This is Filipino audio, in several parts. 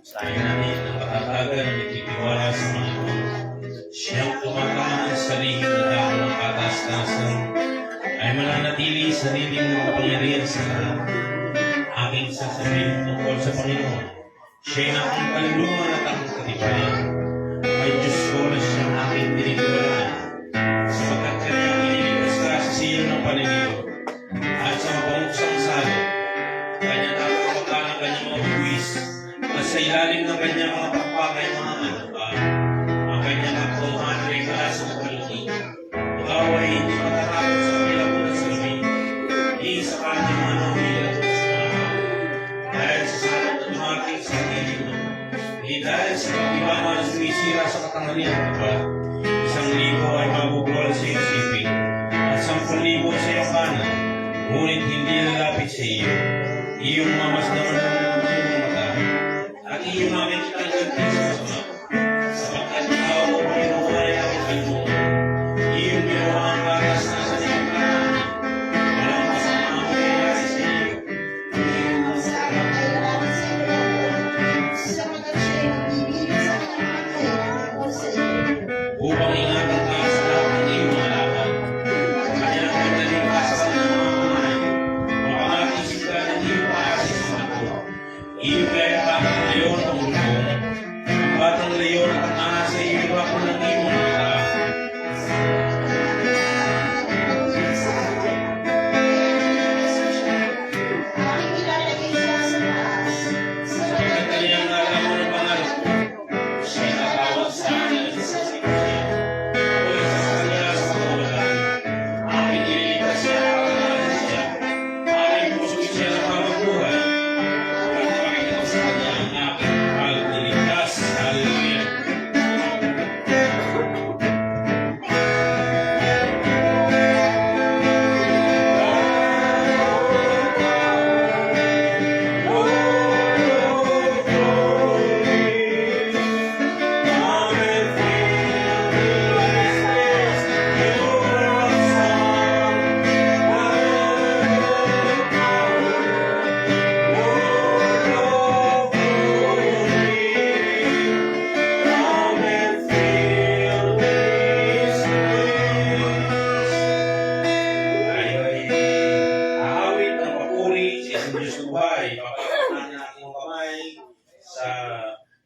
Sabi natin ang katatagan ng ititiwala sa Panginoon. Siyang tumatangan sa lihim na dahil ng kataas-taasan ay mananatili sa lilim ng kapangyarihan sa lahat. Aking sasabihin tungkol sa Panginoon, siya'y na aking kaluluwa at aking katibayan. Ay Diyos ko na siyang aking tinitiwalaan, sapagkat kanyang iniligtas ka sa siyon ng paninigo at sa mapamuksang salot. Kanya napapagka ng kanyang mga buwis at sa ilalim ng kanyang mga pakpakay mga alapa, ang kanyang kapatuhan ay mula sa kapaluti. Ikaw ay hindi matatakot sa kanilang sa labi, di sa kanyang mga nahilat sa mga dahil sa salot na dumating sa kilig mo, di dahil sa pagkibama na sumisira sa katanghalian ng iba. 1,000 ay mabubuwal sa iyong sipin at 10,000 sa iyong kanan, ngunit hindi lalapit sa iyo. Iyong mamasdaman ng iyong mata at iyong makikita ng sa sama, sapagkat ikaw o Panginoon ay aking kaluluwa. Iyong ginawa ang batas na sa iyong kanan, walang masama ang mangyayari sa iyo. Iyong masama ay lalaki sa iyo, sapagkat siya'y magbibigay sa kanyang kailangan sa iyo. Upang ingatan ka sa lahat ng iyong mga laban, kanya ang madaling ka sa kanyang mga kamay, makamakisip ka ng iyong paasis sa ako. Iyong kaya batang leon ang ulong, ang batang leon at nasa iyong bako ng iyong mata. Aking ilalagay siya sa taas, Sapagkat kanyang alam mo ng pangarap ko, siya'y natawag sa akin sa sikasya. Ako'y isa sa kanya sa kawalan. Aking ililigtas siya at kakalas siya. Aking pusog siya ng mabubuhay. At pakita ko sa kanya ang aking pagniligtas. Hallelujah. Tayo ay aawit ng papuri sa isang Diyos ng buhay. Papakita natin ang ating kamay sa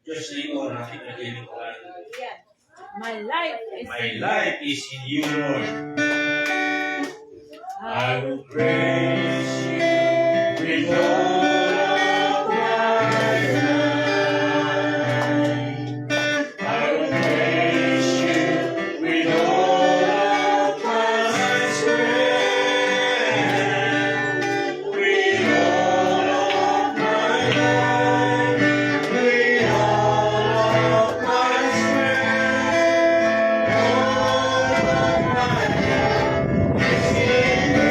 Diyos Lingkod na ating naglilingkuran. My life is My life is in you, Lord. I will praise you with all of my might. I will praise you with all of my strength, with all of my might, with all of my strength, all of my life is in you.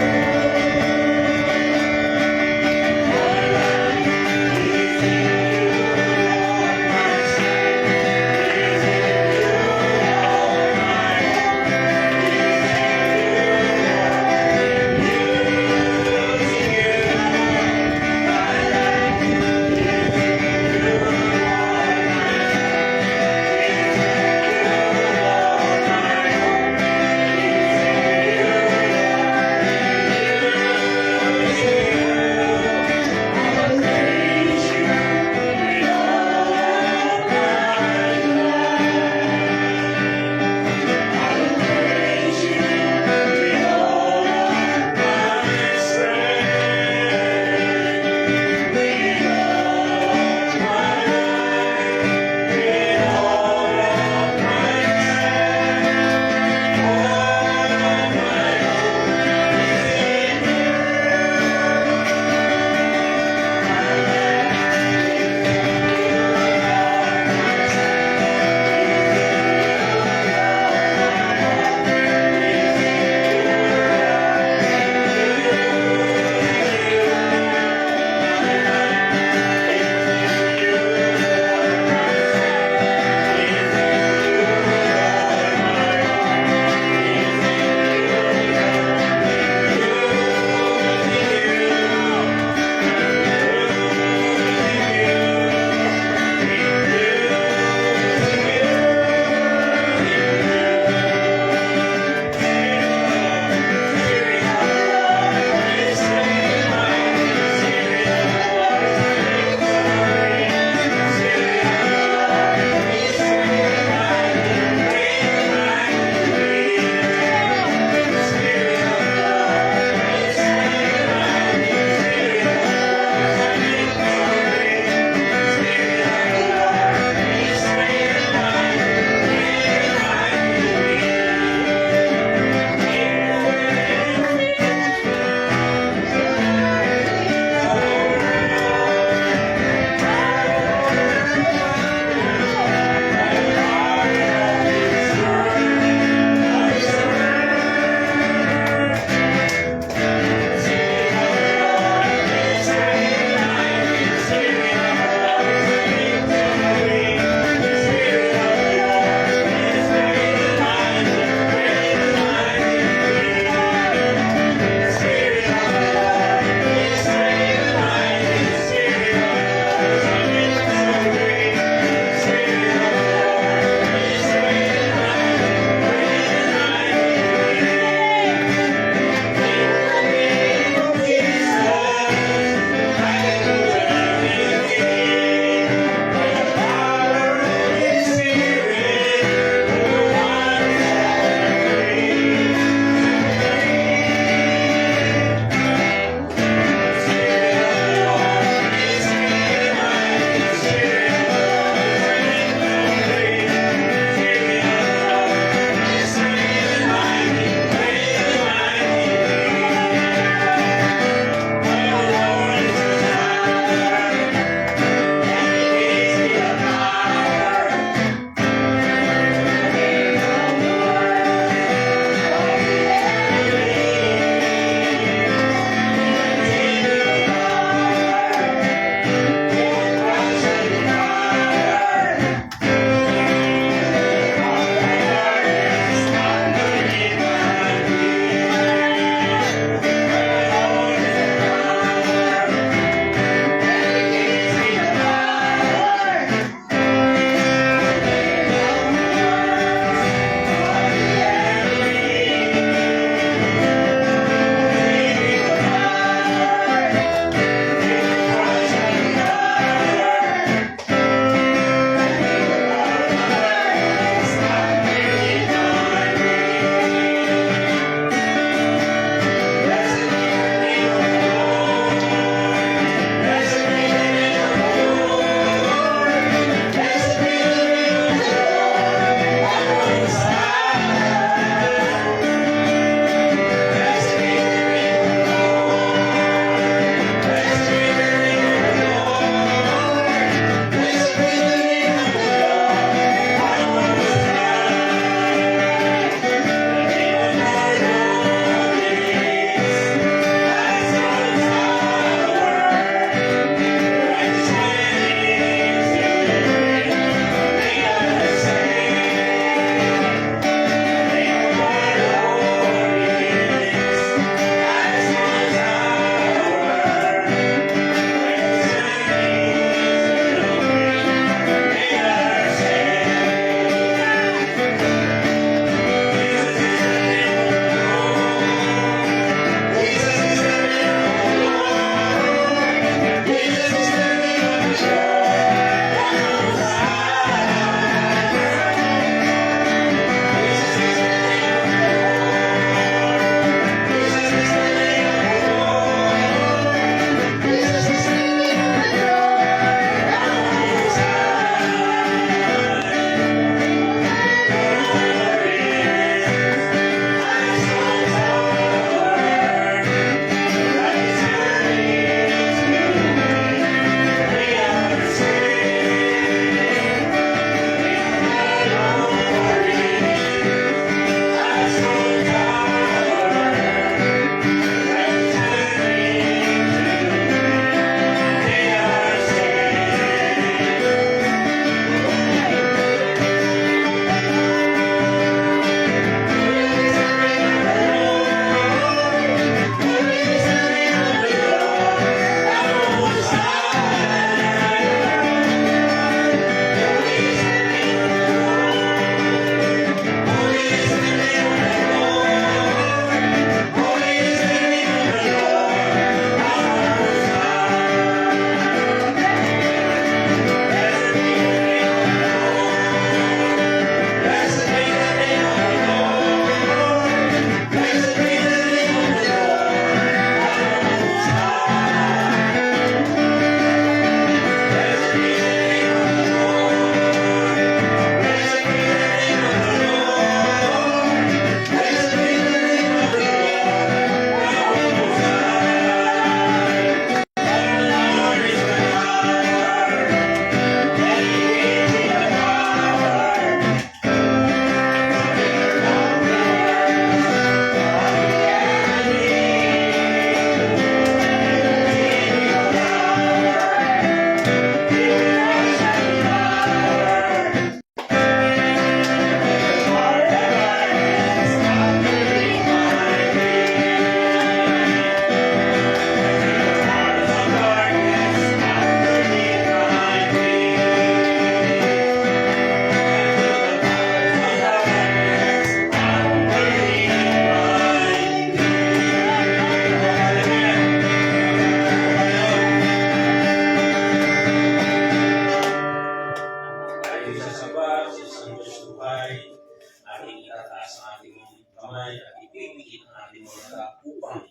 itaas ang ating mga kamay at ipipikit ang ating mga mata upang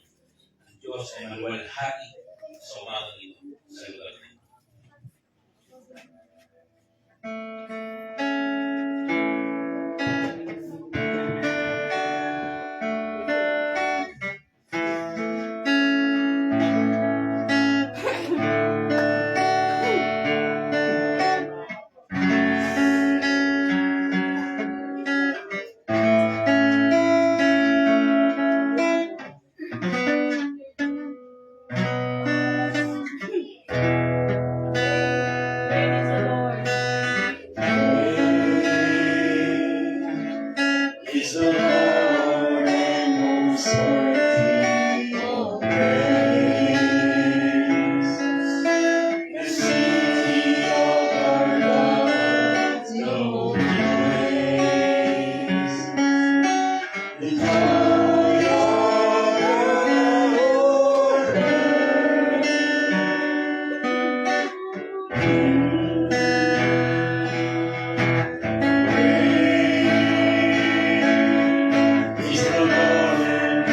ang Diyos ay maluwalhati sa umagang ito sa lugar na ito. Praise the Lord. Is the Lord and most worthy of praise. The city of our God, the holy place. The joy of the Lord. Is the Lord and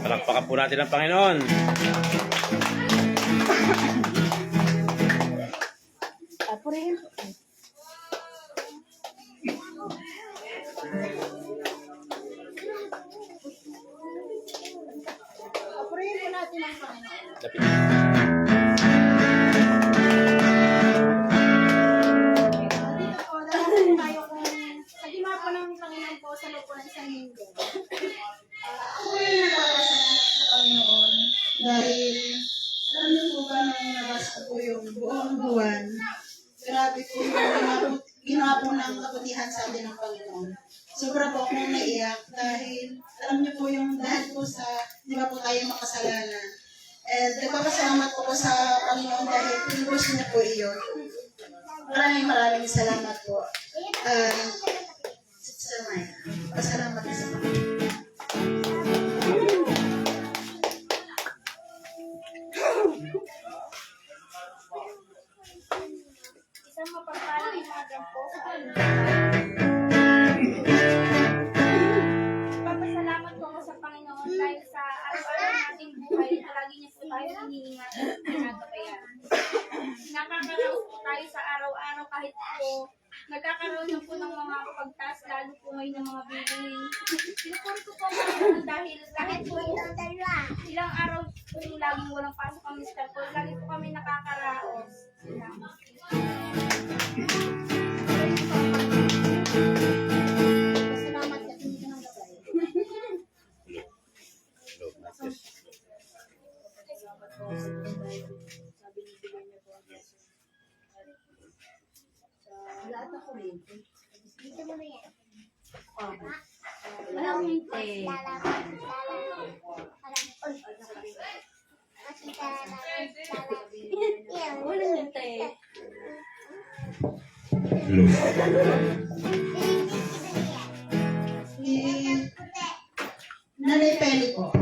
Palakpakan po natin ang Panginoon. Papurihin po natin ang Panginoon. Lapit. Dito po, dahil tayo kung sa ginawa po ng Panginoon po sa loob po ng isang linggo. Ako ay nagpapasalamat sa Panginoon dahil alam niyo po ba nung nabasa ko yung buong buwan, grabe po yung ginawa po ng kabutihan sa atin ng Panginoon. Sobra po akong naiyak dahil alam niyo po yung dahil po sa di ba po tayo makasalanan. And nagpapasalamat po ko sa Panginoon dahil pinubos niya po iyon. Maraming salamat po. Sister Maya, pasalamat sa Panginoon. Isang mapagpalang umaga po sa Papasalamat po ako sa Panginoon dahil sa araw-araw nating buhay, palagi niya po tayo iniingatan at pinagabayan. Nakakaraos po tayo sa araw-araw kahit po nagkakaroon na po ng mga pagtaas, lalo po ngayon ng mga bilihin. Pinupuri ko po ang Panginoon dahil kahit po ilang araw po yung laging walang pasok ang mister ko, lagi po kami nakakaraos. Pasalamat ka, hindi ka nang gabay. Lahat ako rin. Walang hintay. Walang hintay. Si Nanay Peli po.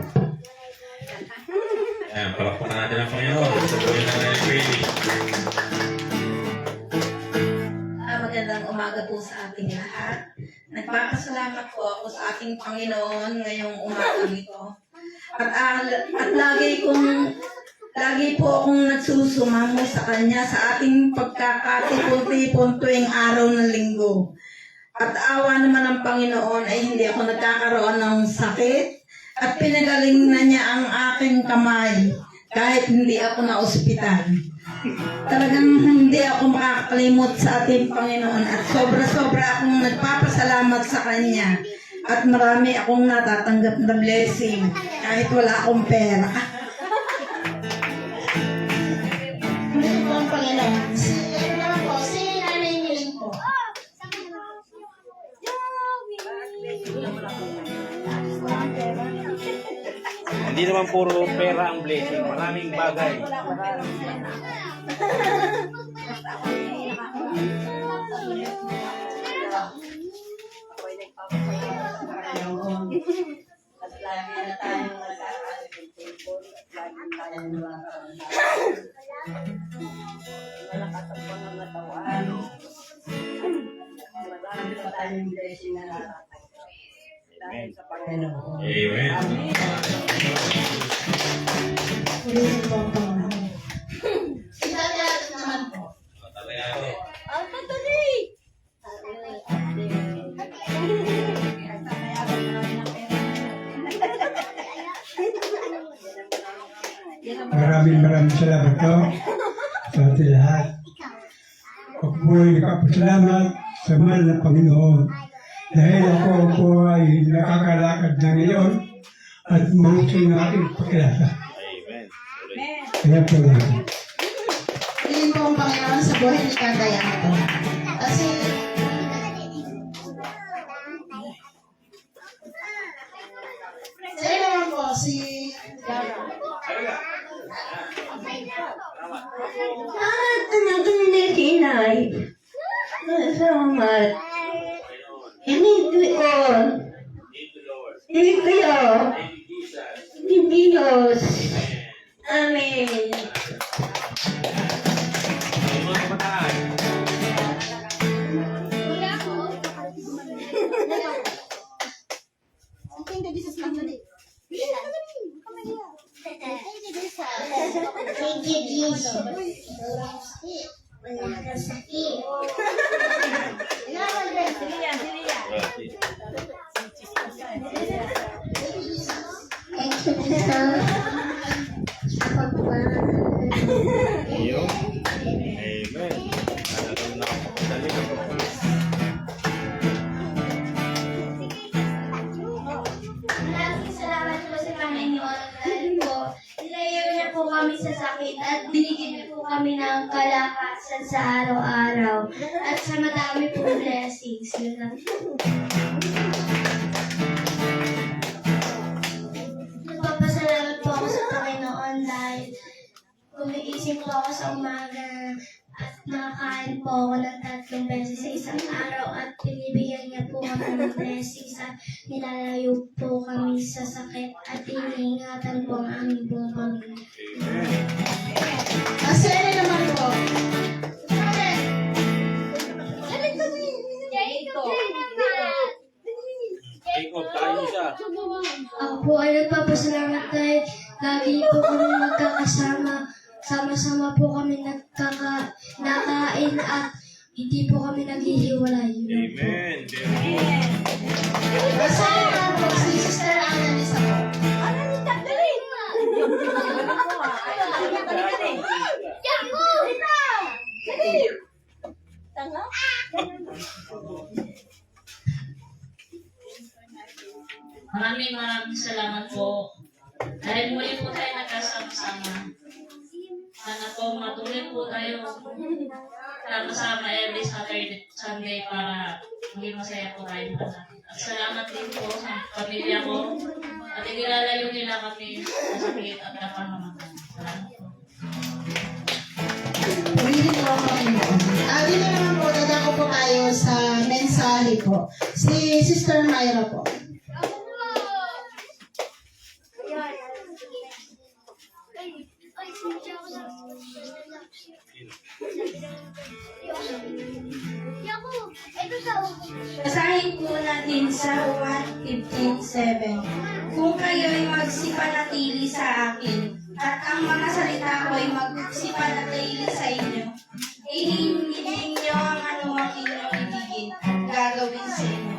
Ayan, palakpakan natin ang Panginoon. Sa buhay ng Nanay Peli. Magandang umaga po sa ating lahat. Nagpapasalamat po ako sa ating Panginoon ngayong umaga nito. At lagi po akong nagsusumamo sa Kanya sa ating pagkakatipon-tipon tuwing araw ng linggo. At awa naman ng Panginoon ay hindi ako nagkakaroon ng sakit at pinagaling na niya ang aking kamay kahit hindi ako na ospital. Talagang hindi ako makakalimot sa ating Panginoon at sobra-sobra akong nagpapasalamat sa Kanya at marami akong natatanggap na blessing kahit wala akong pera. Hindi po ang Panginoon. Ano naman po, si Nanay Miling po. Hindi naman puro pera ang blessing. Maraming bagay. At lagi na tayong nagkakasipon at lagi tayong malakas ang pangangatawan. Marami pa tayong blessing na natatanggap. Dahil sa Panginoon. Amen. Purihin po ang Panginoon. Si Tatay naman po. Tatay ako. Ang tatali! Maraming salamat po sa ating lahat. Ako po ay nakapasalamat sa mahal na Panginoon dahil ako po ay nakakalakad na ngayon at mausay ng aking pagkilasa. Amen. Kaya po yan. Purihin po ang Panginoon sa buhay ni Kandayan po. Kasi sa'yo naman po, si Ang kinikinay. Salamat. Hindi ko. Hindi kayo. Hindi Diyos. Amen. Yung mga kabataan. Thank you, Jesus. Thank you, Jesus. Wala kang sakit. Thank you, Pastor. Sa pagmamahal. Ayun. Amen. Talagang nakapagdali. Maraming salamat po sa Panginoon dahil po nilayaw niya po kami sa sakit at binigyan niya po kami ng kalakasan sa araw-araw at sa madami pong blessings. Yun lang. Nagpapasalamat po ako sa Panginoon dahil gumigising po ako sa umaga at nakakain po ako ng 3 beses sa isang araw at pinibigyan niya po kami ng blessings at nilalayo po kami sa sakit at iniingatan po ang aming buong pamilya. Asene naman po. Take off tayo siya. Ako po ay nagpapasalamat dahil lagi niyo po kami magkakasama. Sama-sama po kami nakain at hindi po kami naghihiwalay. Yun po. Amen. Very good. Asene naman po si Sister Annalisa po. Maraming salamat po. Dahil muli po tayo nagkasama-sama. Sana po matuloy po tayo kasama every Sunday para maging masaya po tayo lahat. At salamat din po sa pamilya ko at inilalayo nila kami sa sakit at kapahamakan. Salamat po. Purihin po ang Panginoon. Dito naman po, dadako po tayo sa mensahe po. Si Sister Myra po. Basahin po natin sa 1:15:7. Kung kayo'y magsipanatili sa akin, at ang mga salita ko ay magsipanatili sa inyo, ihingin niyo ang anumang inyong ibigin, gagawin sa inyo.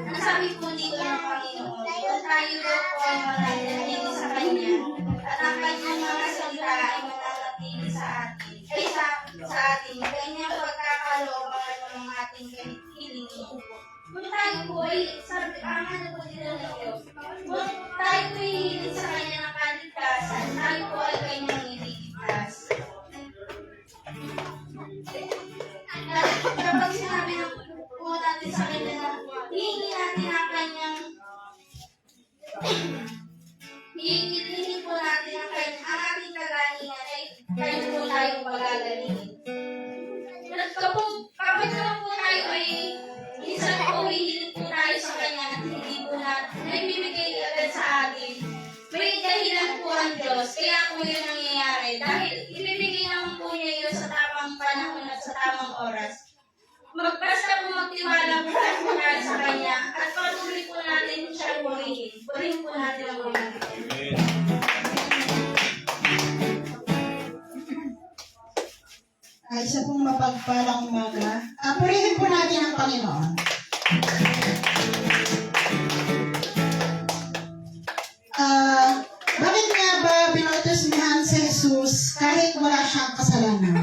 Ang sabi po dito ng Panginoon, kung tayo daw po ay mananatili sa Kanya, at ang Kanyang mga salita ay mananatili sa atin, sa atin, Kanyang pagkakaloob ang ating hiling po. Kung tayo po ay, ang ano po dito nito, kung tayo po ay hiling sa Kanya ng kaligtasan, tayo po ay Kanyang ililigtas. At kapag sinabi ng po natin sa Kanya na hihingi natin ang Kanyang hihingi po natin ang ating kagalingan ay tayo po tayong pagagalingin. At kapag naman po tayo ay minsan po hihiling po tayo sa Kanya at hindi po na ibibigay agad sa atin, may dahilan po ang Diyos, kaya po yun nangyayari. Dahil ibibigay naman po niya yun sa tamang panahon at sa tamang oras. Basta po magtiwala po tayo sa Kanya at patuloy po natin siya purihin. Purihin po natin ang mga. Amen. Isa pong mapagpalang umaga. Purihin po natin ang Panginoon. Bakit nga ba binautismihan si Jesus kahit wala siyang kasalanan?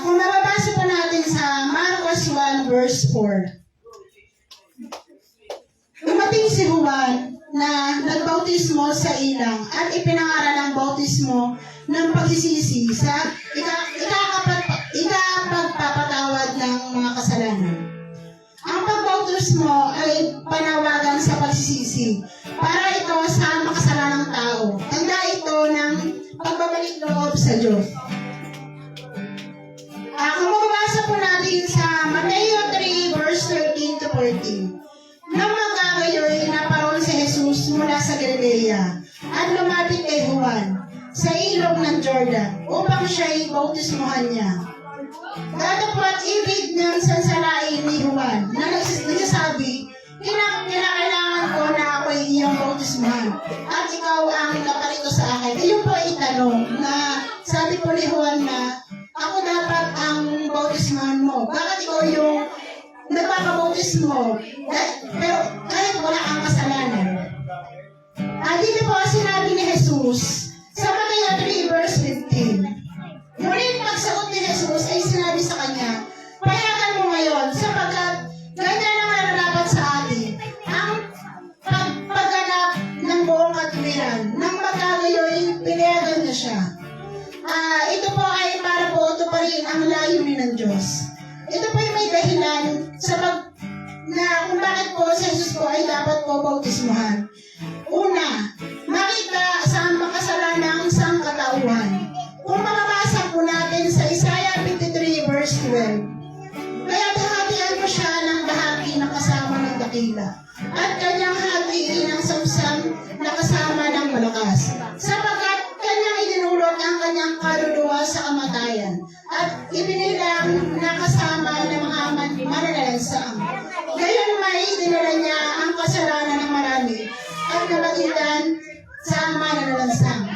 Kung mababasa po natin sa Marcos 1 verse 4, dumating si Juan na nagbautismo sa ilang at ipinangaral ang bautismo ng pagsisisi sa ikapagpapatawad ng mga kasalanan. Ang pagbautismo ay panawagan sa pagsisisi para ito sa makasalanang tao. Tanda ito ng pagbabalik loob sa Diyos. Kung mababasa po natin sa Mateo 3 verse 13 to 14, nang magagayoy naparoon si Jesus mula sa Galilea at lumapit kay Juan sa ilog ng Jordan upang siya'y bautismohan niya. Datapwat ibig ng sansalain ni Juan na nagsasabi, kinakailangan ko na ako'y iyong bautismuhan at ikaw ang naparito sa akin. Iyon po ay tanong na sabi po ni Juan na ako dapat ang bautismuhan mo. Bakit ikaw yung nagpapabautismo? Pero kahit wala kang kasalanan. Dito po sinabi ni Jesus sa Mateo 3 verse 15. Ngunit pagsagot ni Jesus ay sinabi sa kanya, payagan mo ngayon sapagkat ganyan ang nararapat sa atin ang pagganap ng buong katuwiran. Nang magkagayoy, pinayagan niya siya. Ito po ay para po tuparin ang layunin ng Diyos. Ito po ay may dahilan na kung bakit po si Jesus po ay dapat po bautismuhan. Una, makita sa makasalanang sangkatauhan. Kung makabasa po natin sa Isaiah 53 verse 12, kaya bahatian mo siya ng bahagi na kasama ng dakila, at kanyang hatiin ng samsam na kasama ng malakas, sapagkat kanyang idinulot ang kanyang kaluluwa sa kamatayan, at ibinilang na kasama ng mga mananalansang. Gayon may dinala niya ang kasalanan ng marami, at namagitan sa mananalansang.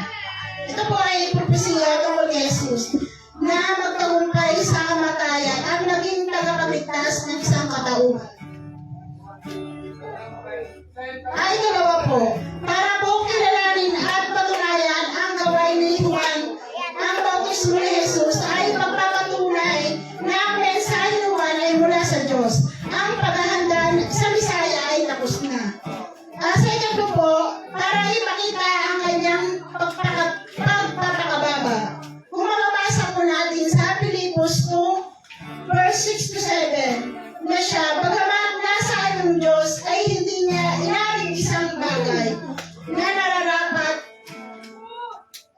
Ito po ay propesiya tungkol kay Jesus na magtagumpay sa kamatayan at naging tagapagligtas ng isang katauhan. Ikalawa po, para po kilalanin at patunayan ang gawain ni Juan, ang bautismo ni Jesus ay pagpapatunay na ang mensahe ni Juan ay mula sa Diyos. Ang paghahanda sa Misaya ay tapos na. Sa ikatlo po, para ipakita ang kanyang pagpapakababa. Kung mababasa po natin sa Pilipos 2, verse 6 to 7, na siya, bagamat nasa anong Diyos, ay hindi niya inaring isang bagay na nararapat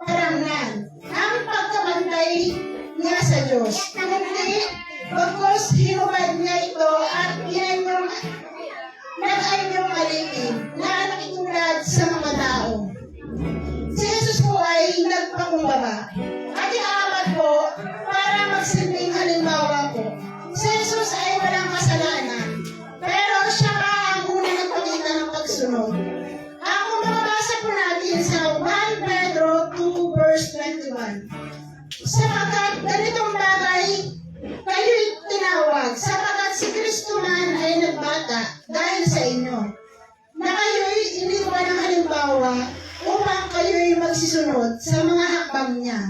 paramnan ang pagkamantay niya sa Diyos. Kundi, bagkos hinubad niya ito at nag-anyong alipin na nakitulad sa mga tao. Si Jesus po ay nagpakumbaba. At ikapat po, para magsilbing halimbawa po, si Jesus ay walang kasalanan, pero siya pa ang unang nagpakita ng pagsunod. Kung mababasa po natin sa 1 Pedro 2 verse 21, sapagkat ganitong bagay kayo'y tinawag, sapagkat si Kristo man ay nagbata dahil sa inyo, na kayo'y iniwan ng halimbawa upang kayo'y magsisunod sa mga hakbang niya.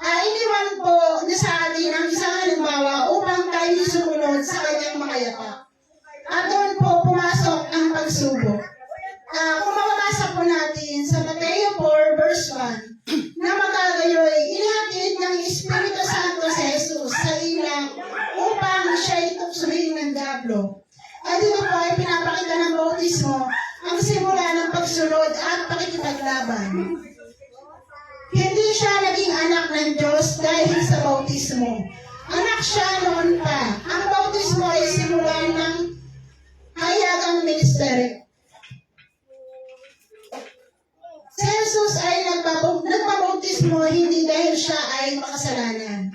Iniwan po niya sa atin ang isang halimbawa upang tayo sumunod sa kanyang mga yapak. At doon po pumasok ang pagsubok. Kung mababasa po natin sa Mateo 4 verse 1, na magagayoy, inihatid ng Espiritu Santo sa Jesus sa ilang upang siya'y tuksohin ng diablo. At dito po ay pinapakita ng bautismo ang simula ng pagsunod at pakikipaglaban. Hindi siya naging anak ng Diyos dahil sa bautismo. Anak siya noon pa. Ang bautismo ay simula ng hayagang ministry. Si Jesus ay nagpabautismo hindi dahil siya ay makasalanan.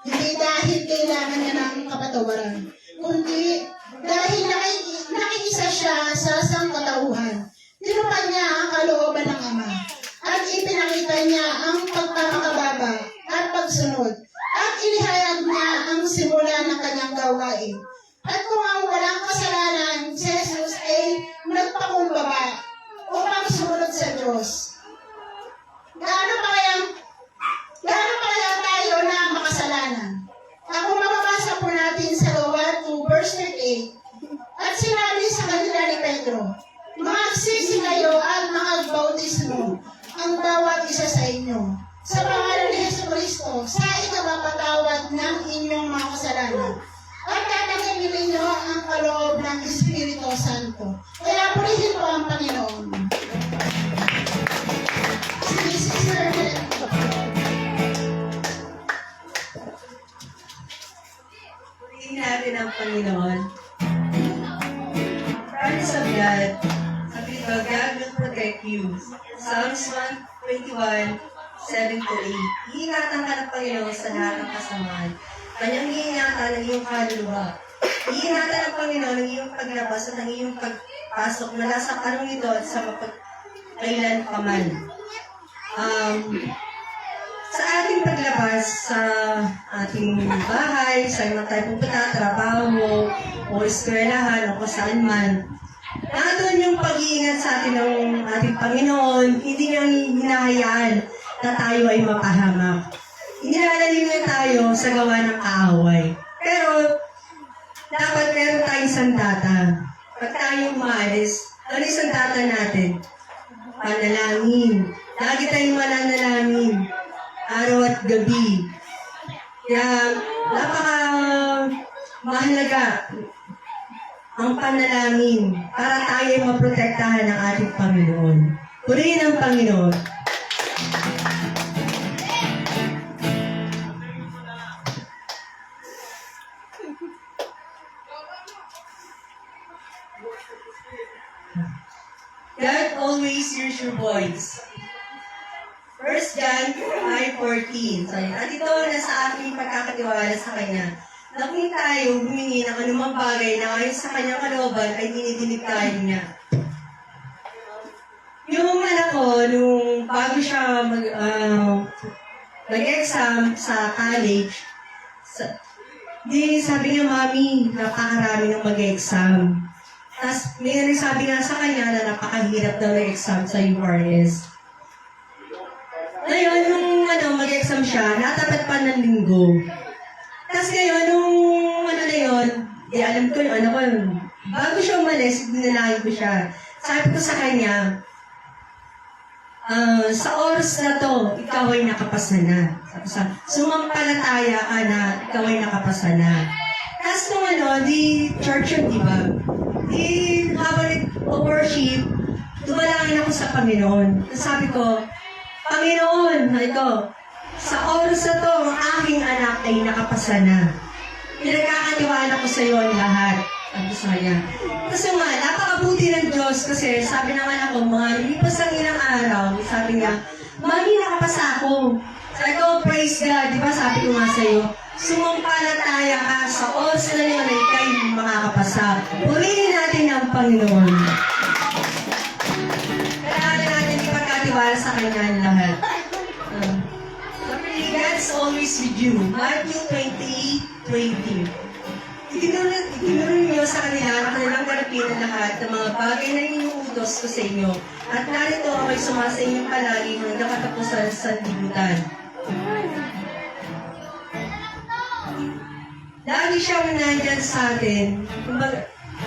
Hindi dahil kailangan niya ng kapatawaran. Kundi dahil nakikisa siya sa sangkatauhan. Tinupad niya ang kalooban ng Ama. At ipinakita niya ang pagpapakababa at pagsunod. At inihayag niya ang simula ng kanyang gawain. At kung ang walang kasalanan, si Jesus ay nagpakumbaba upang sumunod sa Diyos. Gaano pa kaya tayo na makasalanan? Kung mababasa po natin sa Gawa 2 verse 38, at sinabi sa kanila ni Pedro, magsisi kayo at magbautismo ang bawat isa sa inyo sa pangalan ni Jesucristo sa ikapapatawad ng inyong mga kasalanan. At tatanggapin ninyo ang kaloob ng Espiritu Santo. Kaya purihin po ang Panginoon. Sige, Sister Helen. Purihin natin ang Panginoon. Promise of God, sabi ko, God will protect you. Psalms 121, 7-8. Iingatan ka ng Panginoon sa lahat ng kasamaan. Kanyang iingatan ang iyong kaluluwa. iingatan ng Panginoon ang iyong paglabas at ang iyong pagpasok mula sa kanong ito at sa kailan pa man. Sa ating paglabas sa ating bahay, sa mga tayo pupunta, trabaho, o eskwelahan, o kung saan man, nandun yung pag-iingat sa atin ng ating Panginoon, hindi niya hinahayaan na tayo ay mapahamak. Inilalalim na tayo sa gawa ng kaaway. Pero, dapat meron tayong sandata. Pag tayo umaalis, ano yung sandata natin? Panalangin. Lagi tayong mananalangin. Araw at gabi. Kaya, mahalaga ang panalangin para tayo ay maprotektahan ng ating Panginoon. Purihin ang Panginoon. God always hears your voice. 1 John 5:14. So, at ito na sa ating pagkakatiwala sa Kanya. Na kung tayo humingi ng anumang bagay na ayon sa Kanyang kalooban ay dinidinig tayo niya. Yung anak ko, nung bago siya mag-exam sa college, sabi niya, Mami, napakarami ng mag-exam. Tapos may nagsabi nga sa kanya na napakahirap daw ng exam sa URS. Ngayon, nung mag-exam siya, natapat pa ng linggo. Tapos ngayon, nung alam ko yung anak ko, bago siya umalis, dinalahin ko siya. Sabi ko sa kanya, sa oras na to, ikaw ay nakapasa na. Sumampalataya ka na, ikaw ay nakapasa na. Tapos nung di church yun, di ba? Habang nag-worship, dumalangin ako sa Panginoon. Tapos sabi ko, Panginoon, ito, sa oras na to, ang aking anak ay nakapasa na. Pinagkakatiwala ko sa iyo ang lahat. Sabi ko sa kanya. Kasi nga, napakabuti ng Diyos kasi sabi ng anak ko, mga lipas ang ilang araw, sabi niya, Mami, nakapasa ako. Sabi ko, praise God, di ba sabi ko nga sa iyo, sumampalataya ka sa oras na yun ay kayo makakapasa. Purihin natin ang Panginoon. Kailangan natin ipagkatiwala sa Kanya ang lahat. God's always with you. Matthew 28:20. Itinuro niyo sa kanila na kanilang ganapin ang lahat ng mga bagay na inuutos ko sa inyo. At narito ako'y sumasa inyong palagi hanggang katapusan sa sanlibutan. Lagi siyang nandyan sa atin.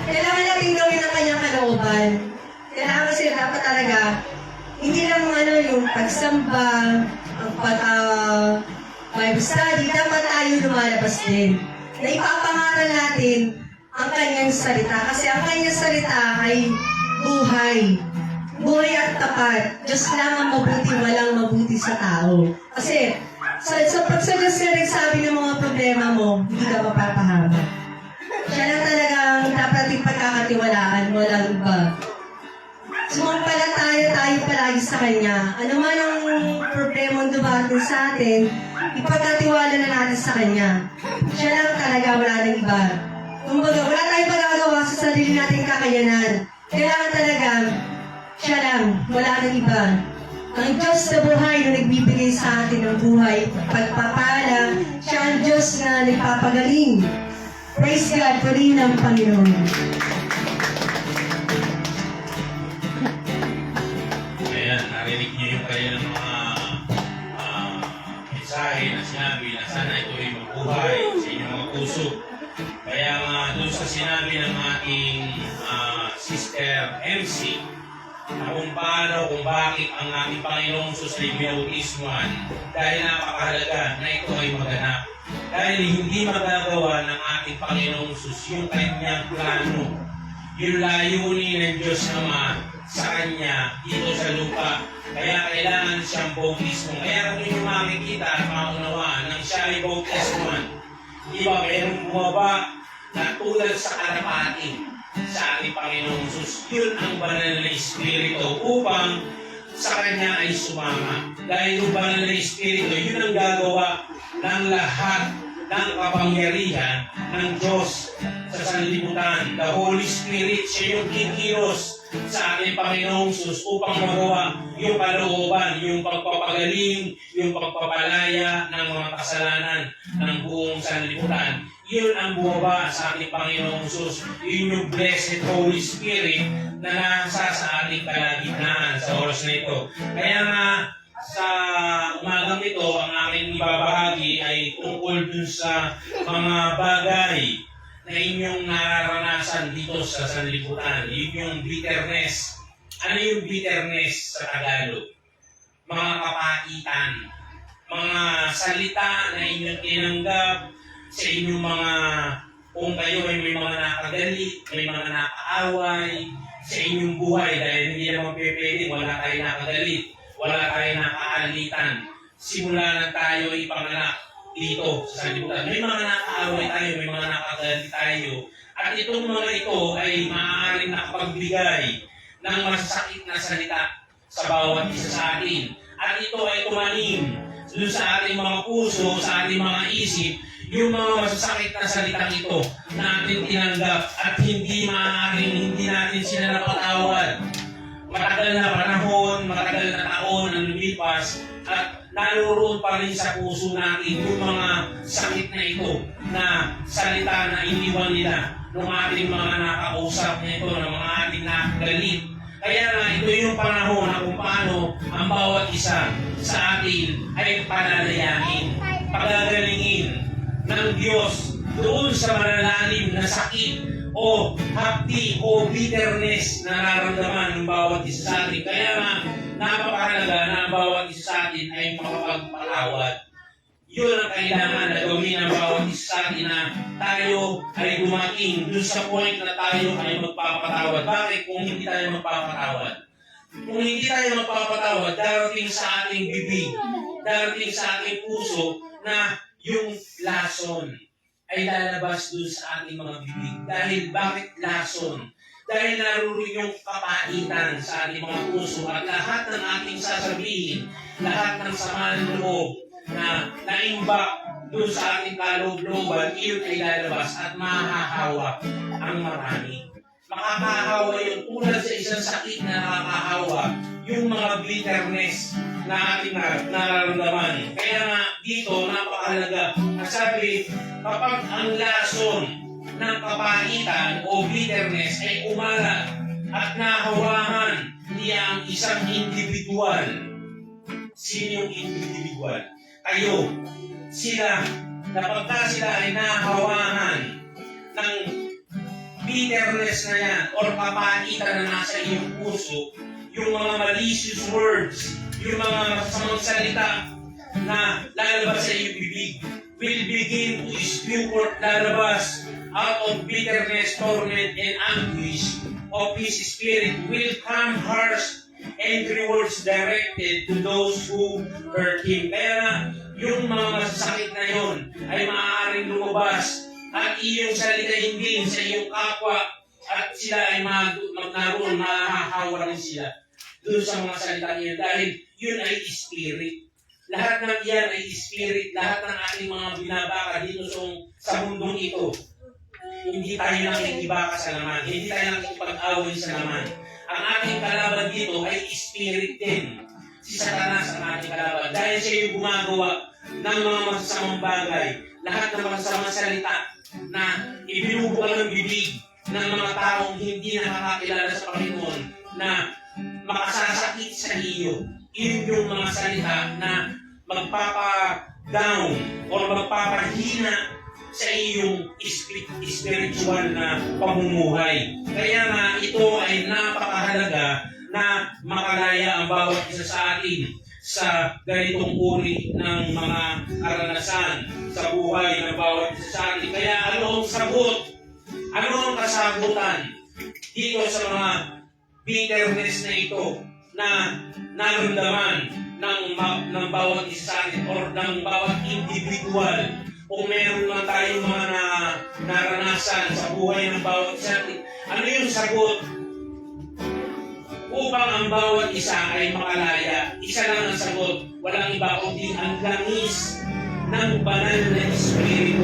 Kailangan natin gawin ang kanyang kalooban. Kailangan kasi dapat talaga, hindi lang yung pagsamba, ang Bible study, dapat tayo lumalabas din. Na ipapangaral natin ang kanyang salita. Kasi ang kanyang salita ay buhay. Buhay at tapat. Diyos lang ang mabuti, walang mabuti sa tao. Kasi pag sa Diyos ka nagsabi ng mga problema mo, hindi ka mapapahama. Siya lang talagang dapat natin pagkakatiwalaan, walang iba. Sumampalataya tayo palagi sa Kanya. Ano man ang problema ang dumating sa atin, ipagkatiwala na natin sa Kanya. Siya lang talaga, wala nang iba. Kumbaga, wala tayong pagagawa sa sarili nating kakayanan. Kailangan talaga, siya lang, wala nang iba. Ang Diyos na buhay na nagbibigay sa atin ng buhay, pagpapala, siya ang Diyos na nagpapagaling. Praise God, purihin ang Panginoon. Narinig niyo yung kanilang mga mensahe na sinabi na sana ito ay magbuhay sa inyong mga puso. Kaya nga doon sa sinabi ng ating Sister MC na kung paano, kung bakit ang ating Panginoong Sus ay binautismuhan dahil napakahalaga na ito ay maganap. Dahil hindi magagawa ng ating Panginoong Sus yung kanyang plano, yung layunin ng Diyos Ama sa Kanya dito sa lupa. Kaya kailangan siyang bautismo. Kaya kung yung makikita at maunawaan nang siya ay bautismuhan, di ba mayroong bumaba na tulad sa kalapati sa ating Panginoong Sus. Yun ang banal na Espiritu upang sa Kanya ay sumama. Dahil yung banal na Espiritu, yun ang gagawa ng lahat ng kapangyarihan ng Diyos sa sanlibutan. The Holy Spirit, siya yung kikilos sa ating Panginoong Sus upang magawa yung kalooban, yung pagpapagaling, yung pagpapalaya ng mga kasalanan ng buong sanlibutan. Yun ang bumaba sa ating Panginoong Sus. Yun yung Blessed Holy Spirit na nasa sa ating kalagitnaan sa oras na ito. Kaya nga, sa umagang ito, ang aking ibabahagi ay tungkol dun sa mga bagay na inyong nararanasan dito sa sanlibutan. Yun yung bitterness. Ano yung bitterness sa Tagalog? Mga kapaitan. Mga salita na inyong tinanggap sa inyong mga, kung kayo ay may mga nakagalit, may mga nakaaway sa inyong buhay dahil hindi naman pwede, wala tayong nakagalit, wala tayong nakaalitan. Simula na tayo ipanganak dito sa sanlibutan. May mga nakaaway tayo, may mga nakagalit tayo. At itong mga ito ay maaaring nakapagbigay ng masasakit na salita sa bawat isa sa atin. At ito ay tumanim doon sa ating mga puso, sa ating mga isip, yung mga masasakit na salitang ito na ating tinanggap at hindi maaaring hindi natin sila napatawad. Matagal na panahon, matagal na taon ang lumipas at naroon pa rin sa puso natin yung mga sakit na ito na salita na iniwan nila ng ating mga nakausap na ito, ng mga ating nakagalit. Kaya nga ito yung panahon na kung paano ang bawat isa sa atin ay palalayain, pagagalingin ng Diyos doon sa malalalim na sakit o hapdi o bitterness na nararamdaman ng bawat isa sa atin. Kaya nga, napakahalaga na ang bawat isa sa atin ay makapagpatawad. Yun ang kailangan na gawin ng bawat isa sa atin na tayo ay dumating doon sa point na tayo ay magpapatawad. Bakit kung hindi tayo magpapatawad? Kung hindi tayo magpapatawad, darating sa ating bibig, darating sa ating puso na yung lason ay lalabas doon sa ating mga bibig. Dahil bakit lason? Dahil naroon yung kapaitan sa ating mga puso at lahat ng ating sasabihin, lahat ng sama ng loob na naimbak doon sa ating kaloob-looban, iyon ay lalabas at mahahawa ang marami. Makakahawa yun tulad sa isang sakit na nakakahawa, yung mga bitterness na ating nararamdaman. Kaya nga dito, napakahalaga. At sabi, kapag ang lason ng kapaitan o bitterness ay umalat at nahawahan niya ang isang individual. Sino yung individual? Kayo. Sila, napagka sila ay nahawahan ng bitterness na yan or kapaitan na nasa iyong puso, yung mga malicious words, yung mga masamang salita na lalabas sa iyong bibig will begin to spew forth, lalabas out of bitterness, torment, and anguish of his spirit will come harsh angry words directed to those who hurt him. Kaya yung mga masasakit na yon ay maaaring lumabas at iyong salitahin din sa iyong kapwa at sila ay naroon, mahahawa rin sila doon sa mga salita niya dahil yun ay spirit. Lahat ng iyan ay spirit, lahat ng ating mga binabaka dito sa mundong ito. Hindi tayo nakikibaka sa laman, hindi tayo nakikipag-away sa laman. Ang ating kalaban dito ay spirit din. Si Satanas ang ating kalaban. Dahil siya yung gumagawa ng mga masasamang bagay, lahat ng masasamang salita na ibinubuka ng bibig ng mga taong hindi nakakakilala sa Panginoon na makasasakit sa iyo. Yun yung mga salita na magpapa-down o magpapahina sa iyong spiritual na pamumuhay. Kaya nga ito ay napakahalaga na makalaya ang bawat isa sa atin sa ganitong uri ng mga karanasan sa buhay ng bawat isa sa atin. Kaya ano ang sagot? Ano ang kasagutan dito sa mga bitterness na ito na naramdaman ng bawat isa sa atin or ng bawat individual? Kung meron man tayong mga naranasan sa buhay ng bawat isa, ano yung sagot? Upang ang bawat isa ay makalaya, isa lang ang sagot, walang iba kundi ang langis ng banal na Espiritu.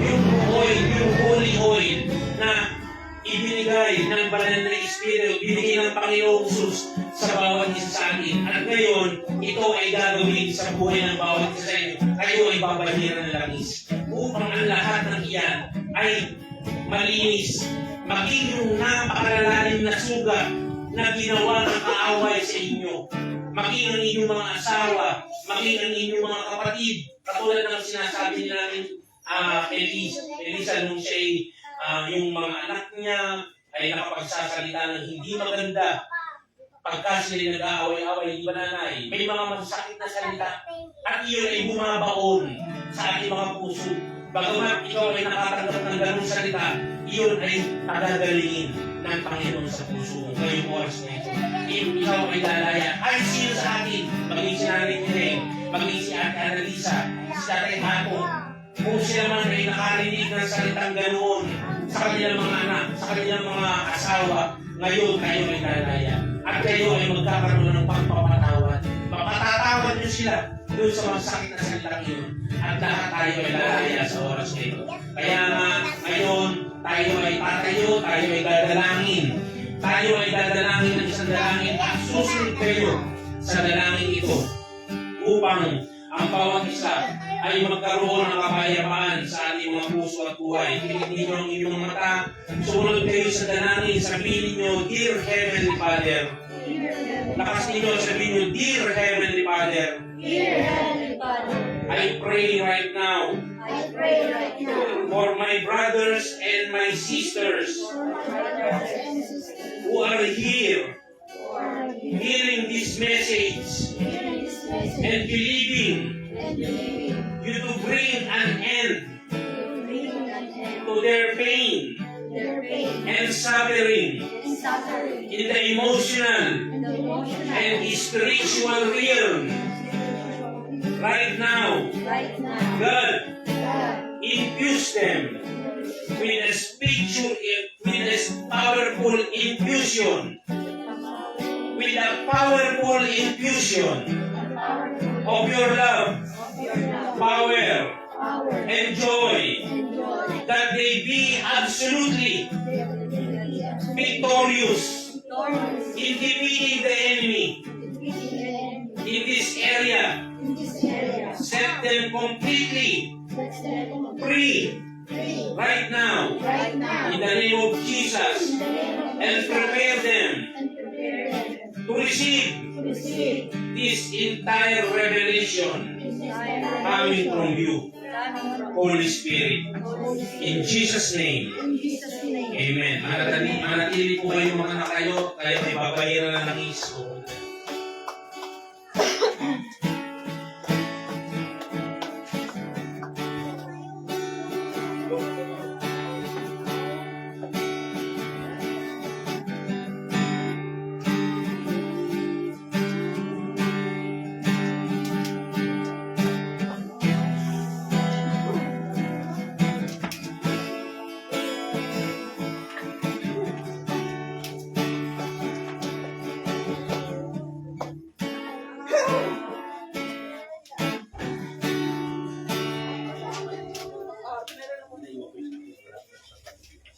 Yung oil, yung holy oil na ibinigay ng banal na Espiritu, binigay ng Panginoong Jesus sa bawat isa sa atin. At ngayon, ito ay gagawin sa buhay ng bawat isa sa inyo. Kayo ay babahiran ng langis. Upang ang lahat ng iyan ay malinis, maging yung napakalalalim na sugat na ginawa ng kaaway sa inyo. Maging ang inyong mga asawa, maging ang inyong mga kapatid, katulad ng sinasabi namin Elisa nung siya yung mga anak niya ay nakapagsasalita ng hindi maganda. Pagka sila nag-aaway-aaway, di ba nanay? May mga masasakit na salita at iyon ay bumabaon sa ating mga puso. Bagamat ikaw ay nakatanggap ng ganung salita, iyon ay pagagalingin ng Panginoon sa puso mo. Ngayong oras na ito. Ikaw ay lalaya. Ay sino sa atin? Maging si Nanay Mireng, maging si Ate Annalisa, si Tatay Hato. Kung sila man ay nakarinig ng salitang ganoon sa kanilang mga anak, sa kanilang mga asawa, ngayon kayo ay lalaya. At kayo ay magkakaroon ng pagpapatawad. Mapatatawad niyo sila doon sa mga sakit na salitang yun. At lahat tayo ay lalaya sa oras na ito. Kaya nga, ngayon, tayo ay tatayo, tayo ay dadalangin. Tayo ay dadalangin ng isang dalangin at susunod kayo sa dalangin ito upang ang bawat isa ay magkaroon ng kapayapaan sa ating mga puso at buhay. Tingnan ninyo ang inyong mata. Sumunod kayo sa dalangin. Sabihin ninyo, Dear Heavenly Father. Lakas ninyo, sabihin ninyo, Dear Heavenly Father. Dear Heavenly Father, I pray right now I pray right now for my brothers and my sisters for my brothers and sisters who are here who are hearing this message hearing this message and believing and believing you to bring an end to bring an end to their pain to their pain and suffering and suffering in the emotional in the emotional and spiritual realm. Right now, right now. God, God, infuse them with a spiritual, with a powerful infusion, with a powerful infusion of your love, power, and joy, that they be absolutely victorious in defeating the enemy in this area. Set them completely free right now in the name of Jesus, and prepare them to receive this entire revelation coming from you, Holy Spirit. In Jesus' name, Amen. Manatili po kayo mga anak kayo ay babayaran na ng iso.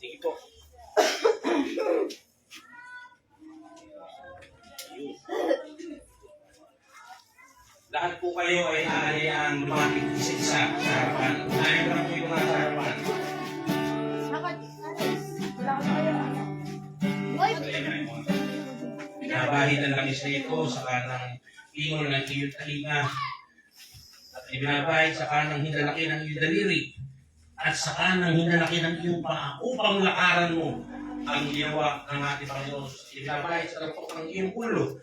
Sige po. Lahat po kayo ay aayaan lumapit isa-isa sa harapan. Ayaw lang po yung mga sa harapan. Binabahid ang langis na ito sa kanang ingol ng iyong talinga. At ibinabahid sa kanang hinalaki ng iyong daliri. At sa kanang hinalaki ng iyong paa upang lakaran mo ang ginawa ng ating Panginoon. Ibinabahid sa tampok ng iyong ulo.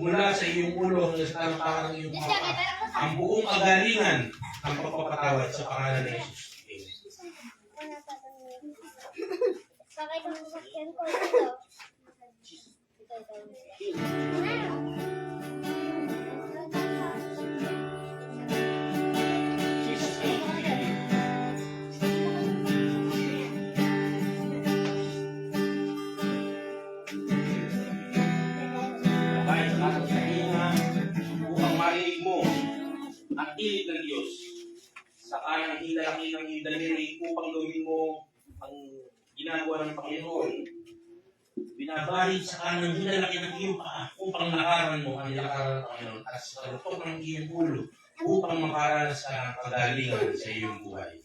Mula sa iyong ulo hanggang sa tampakan ng iyong paa. Ang buong kagalingan ng pagpapatawad sa pangalan ng Jesus. Sakay ng sasakyan ko dito. Babae sa ating talinga upang marinig mo ang tinig ng Diyos. sa kanang hinalaki ng iyong daliri upang gawin mo ang ginagawa ng Panginoon. Binabahid sa kanang hinalaki ng iyong paa upang lakaran mo ang lakaran ng Panginoon at sa kalutok ng iyong ulo upang makaranas ka ng kagalingan sa iyong buhay.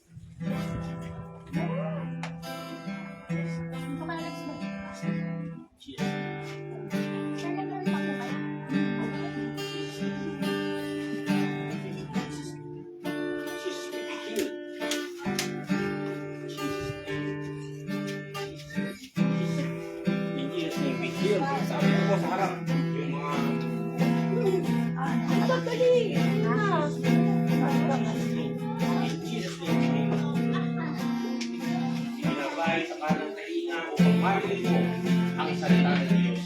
Sabi ko sa harap, yung mga ibinabahay sa kanang tainga upang marinig mo ang salita ng Diyos.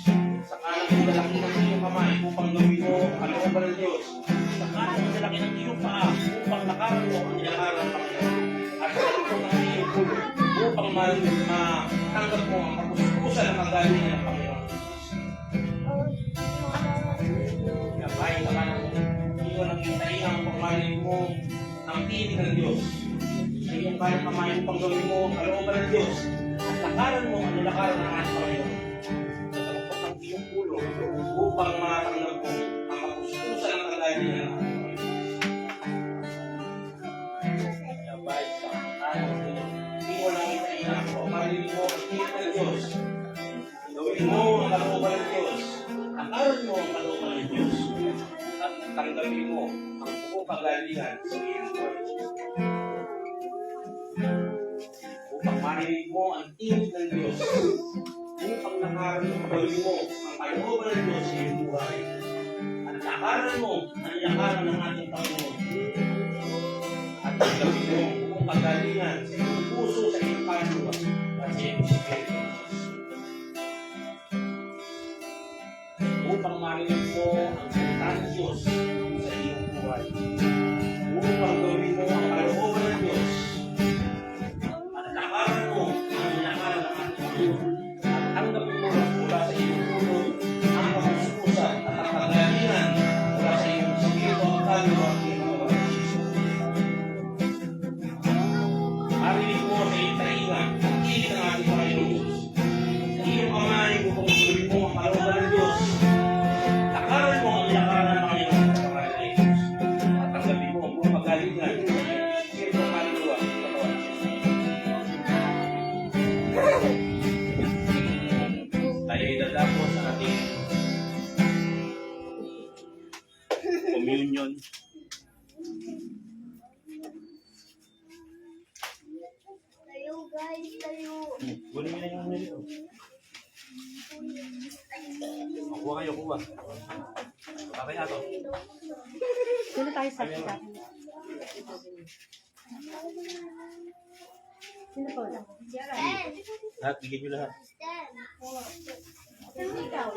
Sa kanang hinalaki ng iyong kamay upang gawin mo ang kalooban ng Diyos. Sa kanang hinalaki ng iyong paa upang lakaran mo ang nilakaran ng Panginoon. At sa kalutok ng iyong ulo upang matanggap mo ang kapuspusan ng kagalingan ng Panginoon. Bahay ka na iyon ang hintayin ang pagmalinig mo ang tinig ng Diyos. Sa iyong kanang kamay upang gawin mo ang kalooban ng Diyos at lakaran mo ang nilakaran ng ating Panginoon. Sa kalukot ng iyong ulo upang matanggap mo ang kapuspusan ng kagalingan ng ating Panginoon. Bahay ka iyon ang hintayin ang pagmalinig mo ang tinig ng Diyos. Gawin mo ang kalooban ng Diyos. Lakaran mo ang kalooban ng Diyos. At tanggapin mo ang buong kagalingan sa iyong buhay. Upang marinig mo ang tinig ng Diyos. Upang lakaran mo, gawin mo ang kalooban ng Diyos sa iyong buhay. At lakaran mo ang lakaran ng ating Panginoon. At tanggapin mo ang buong kagalingan sa iyong puso, sa iyong kaluluwa, at sa iyong espiritu. Upang marinig mo ang salita ng Diyos sa iyong buhay. Upang gawin mo ang kalooban ng Diyos. At lakaran mo ang nilakaran ng ating Panginoon. At tanggapin mo mula sa iyong ulo ang kapuspusan at ang kagalingan mula sa iyong espiritu at kaluluwa at iyong mga Jesus. Marinig mo sa iyong tainga ang tinig ng ating Panginoon Diyos. Sa iyong kamay upang gawin mo ang kalooban ng Diyos. Lakaran mo ang lakaran ng Panginoon sa pangalan ng Jesus. At tanggapin mo ang buong pagalingan sa iyong espiritu at kaluluwa at katawan ng Jesus. Tayo ay dadako sa ating communion. Tayo guys, tayo. Kunin mo na yung nilito. Kuha kayo, kuha. Tatay na to. Sino tayo sa kita? Sino po? Lahat, bigyan nyo lahat. Ikaw.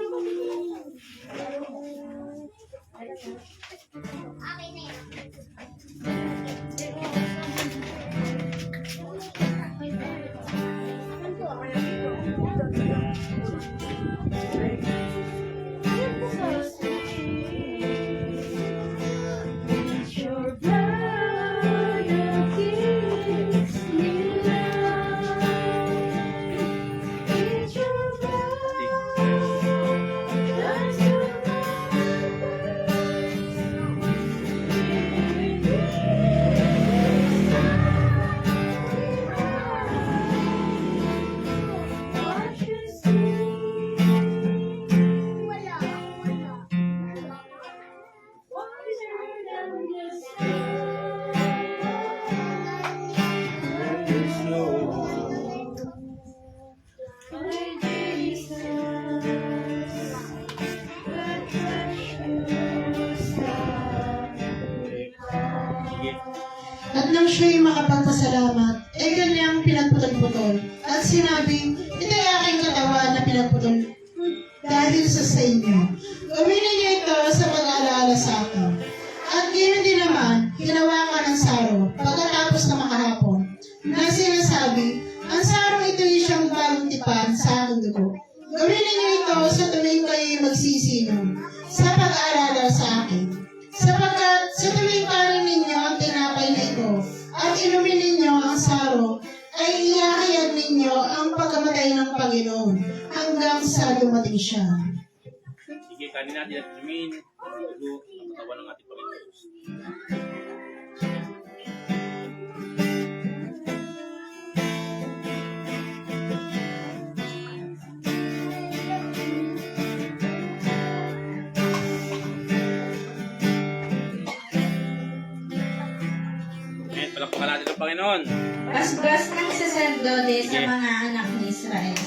At nang siya'y makapagpasalamat, kanyang pinagputol-putol. At sinabi, ito ay aking katawan na pinagputol dahil sa inyo. Gawin ninyo ito sa pag-aalala sa akin. At ganoon din naman, hinawakan ng saro pagkatapos na makahapon, na sinasabi, ang sarong ito ay siyang bagong tipan sa aking dugo. Gawin ninyo ito sa tuwing kayo magsisinom, sa pag-aalala sa akin. Sapagkat sa tuwing kanin ninyo ang tinapay na ito, hinihintay ng Panginoon hanggang sa dumating siya. Sige, kanin natin at Jumin. Dugo, ang katawan ng ating Panginoon. Ayan, palakpakan natin ang Panginoon. Basbas ng saserdote sa mga anak ni Israel.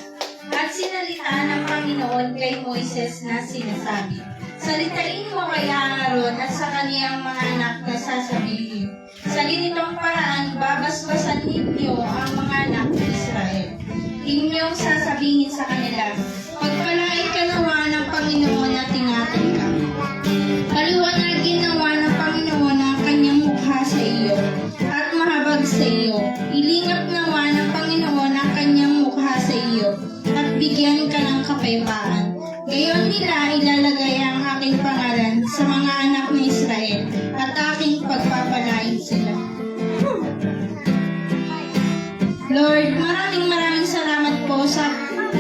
At sinalita ng Panginoon kay Moises na sinasabi, salitain mo kay Aaron at sa kaniyang mga anak na sasabihin, sa ganitong paraan babasbasan ninyo ang mga anak ni Israel. Inyong sasabihin sa kanila, pagpalain ka nawa ng Panginoon at ingatan ka. Paliwanagin nawa ng Panginoon ang kanyang mukha sa iyo at mahabag sa iyo. Ilingap nawa ng Panginoon ang kanyang mukha sa iyo at bigyan ka ng kapayapaan. Gayon nila ilalagay ang aking pangalan sa mga anak ni Israel at aking pagpapalain sila. Lord, maraming salamat po sa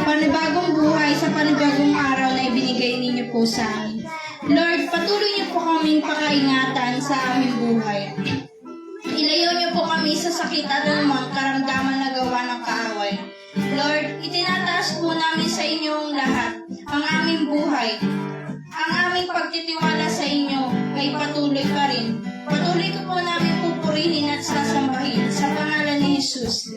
panibagong buhay, sa panibagong araw na ibinigay ninyo po sa amin. Lord, patuloy niyo po kaming pakaingatan sa aming buhay. Ilayo niyo po kami sa sakit at anumang karamdaman na gawa ng kaaway. Lord, itinataas po namin sa inyong lahat ang aming buhay. Ang aming pagtitiwala sa inyo ay patuloy pa rin. Patuloy ko po namin pupurihin at sasambahin sa pangalan ni Jesus.